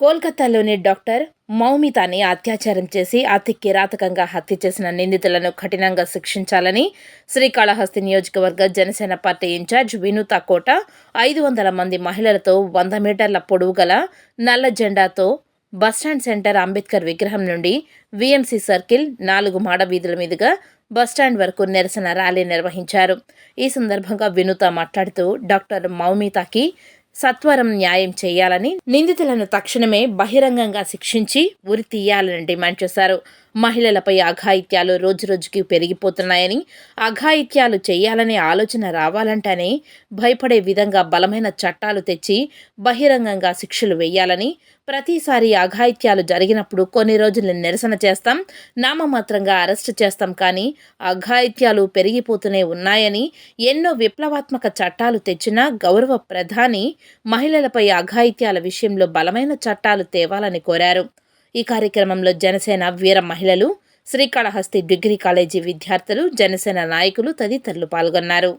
కోల్కతాలోని డాక్టర్ మౌమితాని అత్యాచారం చేసి అతి కిరాతకంగా హత్య చేసిన నిందితులను కఠినంగా శిక్షించాలని శ్రీకాళహస్తి నియోజకవర్గ జనసేన పార్టీ ఇన్ఛార్జ్ వినూత కోట 500 మంది మహిళలతో 100 మీటర్ల పొడవు గల నల్ల జెండాతో బస్టాండ్ సెంటర్ అంబేద్కర్ విగ్రహం నుండి వీఎంసీ సర్కిల్ 4 మాడ వీధుల మీదుగా బస్టాండ్ వరకు నిరసన ర్యాలీ నిర్వహించారు. ఈ సందర్భంగా వినూత మాట్లాడుతూ డాక్టర్ మౌమితాకి సత్వరం న్యాయం చేయాలని, నిందితులను తక్షణమే బహిరంగంగా శిక్షించి ఉరి తీయాలని డిమాండ్ చేశారు. మహిళలపై అఘాయిత్యాలు రోజురోజుకి పెరిగిపోతున్నాయని, అఘాయిత్యాలు చేయాలనే ఆలోచన రావాలంటేనే భయపడే విధంగా బలమైన చట్టాలు తెచ్చి బహిరంగంగా శిక్షలు వేయాలని, ప్రతిసారి అఘాయిత్యాలు జరిగినప్పుడు కొన్ని రోజులు నిరసన చేస్తాం, నామమాత్రంగా అరెస్టు చేస్తాం, కానీ అఘాయిత్యాలు పెరిగిపోతూనే ఉన్నాయని, ఎన్నో విప్లవాత్మక చట్టాలు తెచ్చినా గౌరవ ప్రధాని మహిళలపై అఘాయిత్యాల విషయంలో బలమైన చట్టాలు తేవాలని కోరారు. ఈ కార్యక్రమంలో జనసేన వీర మహిళలు, శ్రీకాళహస్తి డిగ్రీ కాలేజీ విద్యార్థులు, జనసేన నాయకులు తదితరులు పాల్గొన్నారు.